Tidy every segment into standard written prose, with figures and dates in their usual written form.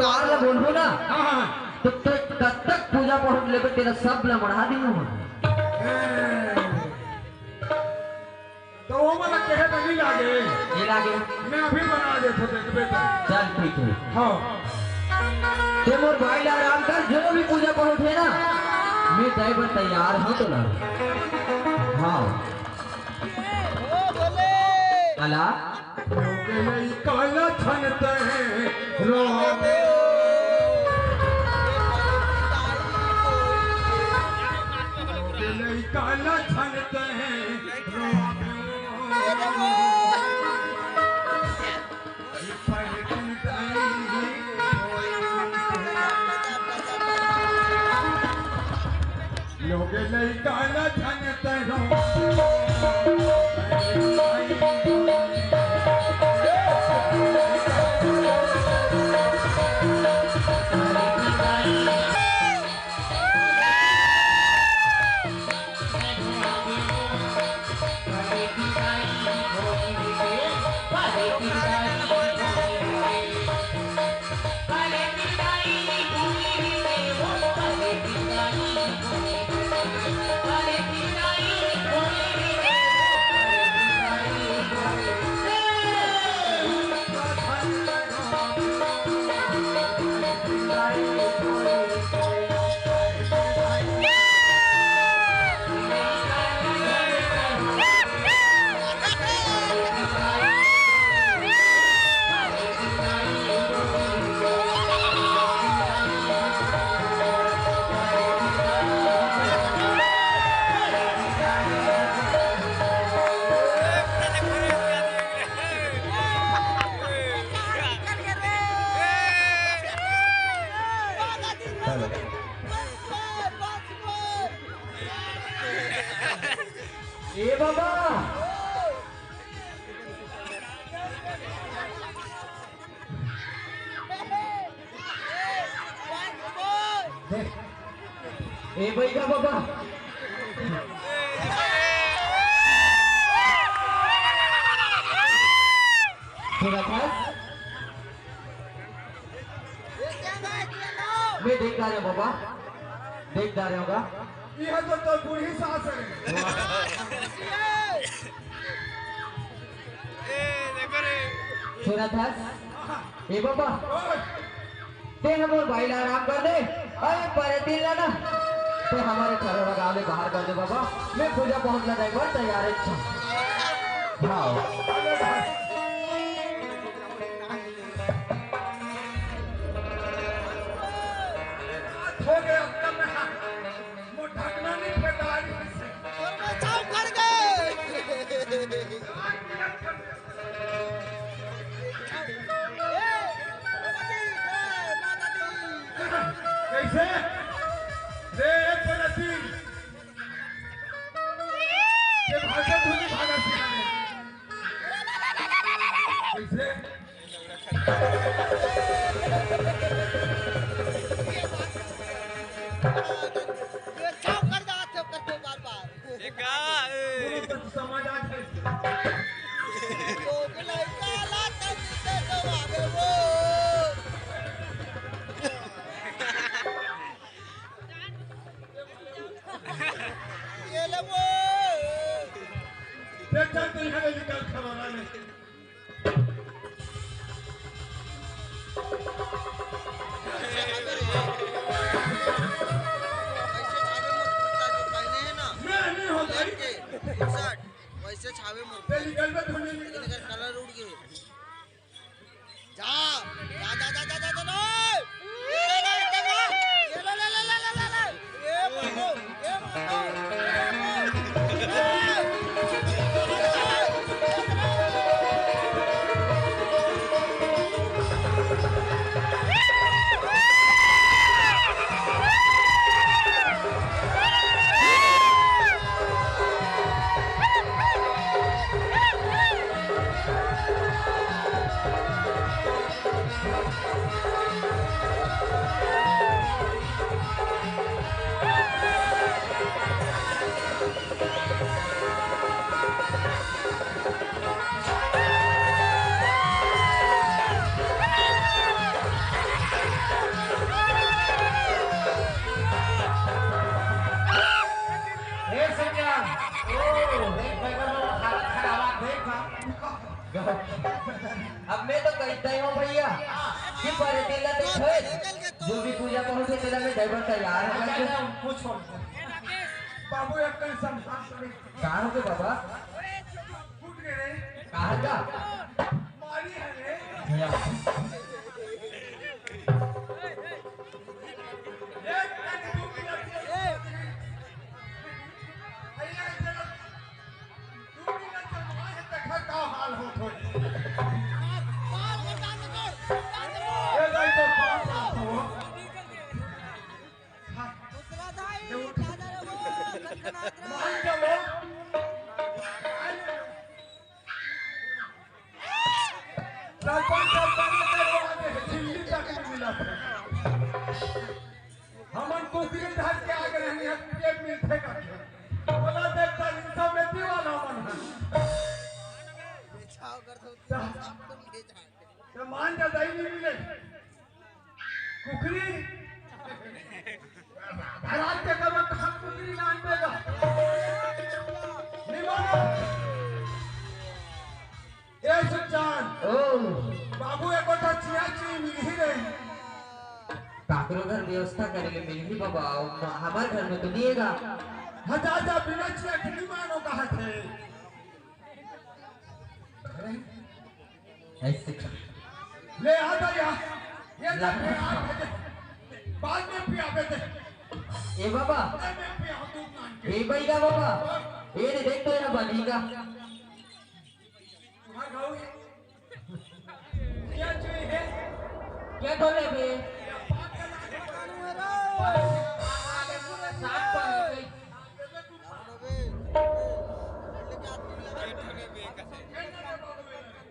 परिवार ला बोलबो ना हां तो कब तक पूजा पाठ लेके तेरा सब ला बढ़ा दी हूं तो वो मला कहे तो नहीं लागे ये लागे मैं अभी बना दे तो देख बेटा चल ठीक है हां ते मोर भाई ला आराम कर जो भी पूजा पाठ है ना मैं ड्राइवर तैयार हूं तो ना हां ओ बोले अला लोगे काला छनते हैं रोबे लोगे काला छनते हैं रोबे लोगे नहीं काला छनते हो ए बाबा ए भाई का बाबा थोड़ा था मैं देख रहा हूँ बाबा देख रहा होगा यह तो बूढ़ी सास है सुना था ए बाबा ते हमारे भाई ला आराम कर दे अरे पर दिन ला ना तो हमारे घर लगा ले बाहर कर दे बाबा मैं पूजा पहुंचना जाएगा तैयार है हाँ हो गया अब मैं वो ढकना नहीं फेंका से और मैं चाव कर गए कैसे रे परती ये भाषा धुनी भागा सिखाने कैसे ये चाव कर जाते हो करते बार-बार देखा समझ आ गया तो लड़का लाता जीते तो आगे वो ये ले वो देख चलते हैं निकल खबरा में वैसे छावे कलर उड़ गए जा जा जा जा जा जा कि पर तेला देखो जो भी पूजा पाठ से तेला में ड्राइवर तैयार है अच्छा ना उनको छोड़ दो बाबू एक कहीं संभाल कर कहाँ हो गए बाबा फूट गए रे कहाँ का मारी है रे एक मिनट 2 मिनट भैया जरा 2 मिनट चलवा है देखा का हाल हो थोड़ी ये दाई तो कौन हो मान जाओ दिल्ली तक नहीं मिला हमन कुकरी धर के आगे रहने के मिलते का बोला देखता इंसान में दीवाना मन तो मान जा दही नहीं मिले कुकरी धरात के करो कहाँ कुकरी नान देगा निमानो ये सुचान ओ बाबू एक कोठा चिया ची मिल ही रही काकरो घर व्यवस्था करेंगे मिल बाबा हमारे घर में तो नहीं है हटा जा बिना चिया खिली मानो कहा थे ऐसे ले आ जा ये बाद में पिया बेटे ए बाबा मैं पिया दूध मान के ए भाई का बाबा ये नहीं देखते ना बनेगा तुम्हारा गाँव क्या चाहिए क्या बोले बे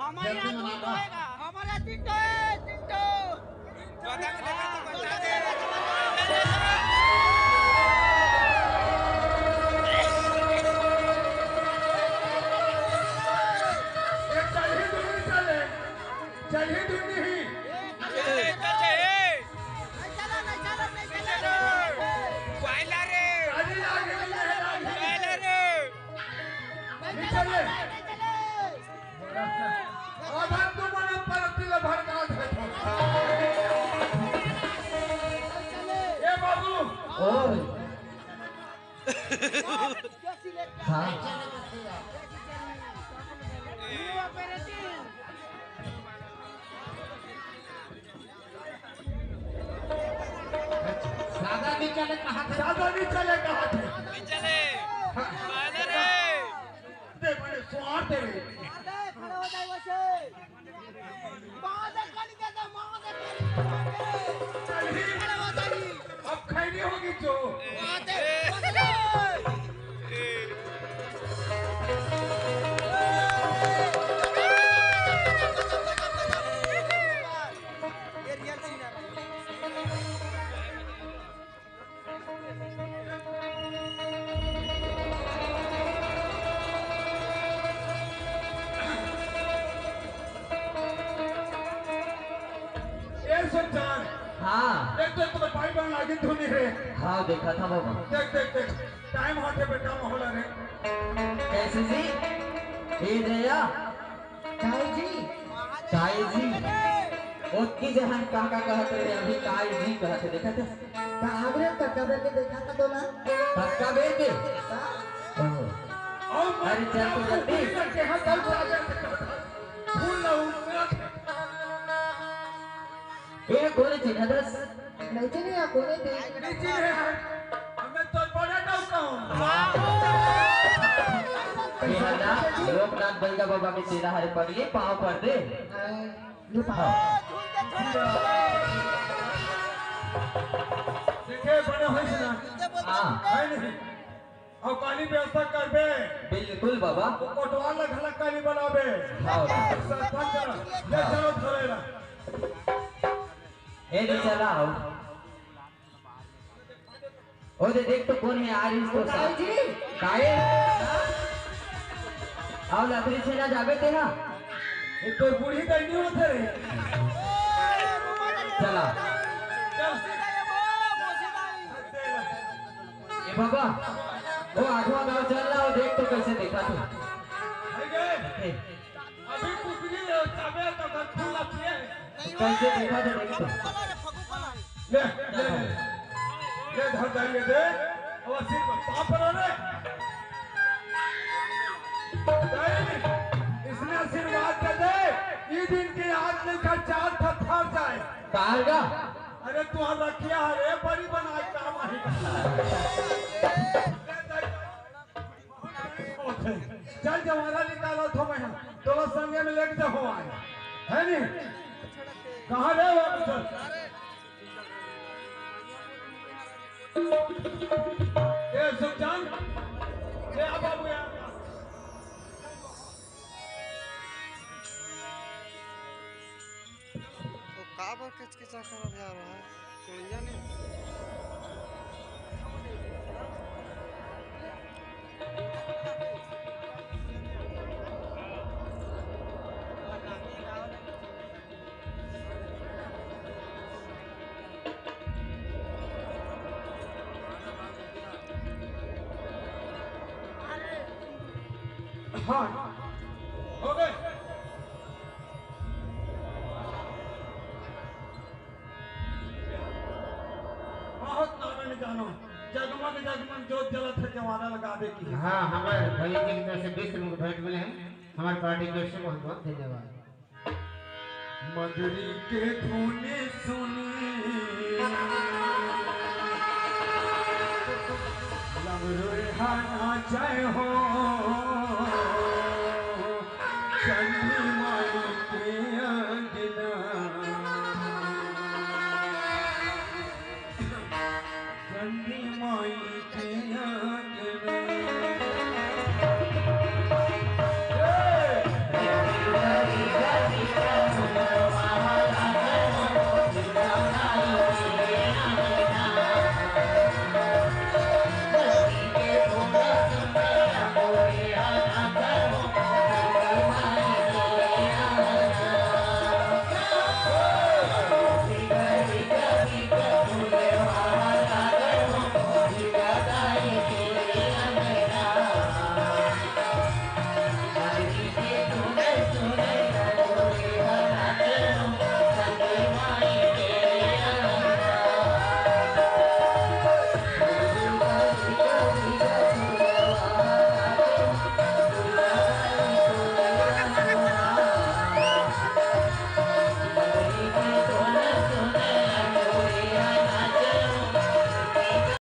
हमारे यहाँ तो होएगा हमारे चिंटो है चिंटो बता दे चलिए दूनी ही हाँ सादा भी चले कहाँ थे सादा भी चले कहाँ थे चले रे दे बड़े स्वार्थ रे खड़ा हो जाए वैसे मादे काली दादा मादे काली खड़ा हो जाएगी अब खैनी होगी जो मादे ये रियल सीन है सुल्तान हाँ देख देख तुम्हें भाई बहन आगे धुनी रे हाँ देखा था बाबा देख देख देख टाइम होते बेटा माहौल रे कैसे जी ये जया ताई जी ओके जहां काका कहत रहे अभी ताई जी कहत देखा था कागरे कटबे के देखा था तो ना पक्का बेटे और अरे चल तो जल्दी करके हाथ चल आगे फूल ना ये कौन चिन्ह दस नहीं चिने कोने थे नीचे है हमें तो बड़ा डौका हूं ये है ना लोकनाथ बलगा बाबा के चेला हरे पड़िए पांव पर दे ये पा देखे बड़े होई से ना हाँ है नहीं और काली व्यवस्था करबे बिल्कुल बाबा कोटवाल ला घला काली बनाबे हाँ सरपंच ले चलो थोड़ेला ए दे चला आओ ओ दे देख तो कौन है आ रही इसको ताई जी काहे आओ लकड़ी से ना जाबे ते ना ये तो बूढ़ी दैनी होते रे चला चल ए बाबा वो आठवां गांव चल रहा हो देख तो कैसे देखा तू है गए अभी कुकरी चाबे तो घर खुला पिए कैसे देखा तो नहीं तो ले ले ले ले धर जाइए दे और सिर्फ पाप पर रे इसने आशीर्वाद दे दे ये दिन के आज लेकर 4 थर जाए कहाँ का अरे तू रखिया रे बड़ी बनाई काम नहीं चल जवाना निकालो थो मैं तो संगे में लेके जाओ आए है नी कहाँ रे वो ए सुखजान ए बाबू यार तो काबर किचकिचा करत जा रहा है कोई नहीं हाँ हो गए बहुत नामे में जानो जगमग जगमग जोत जलत है जवाना लगा दे की हाँ हमारे भैया जी की तरफ से 20 रुपये भेंट मिले हैं हमारी पार्टी की ओर से बहुत बहुत धन्यवाद मधुरी के धुने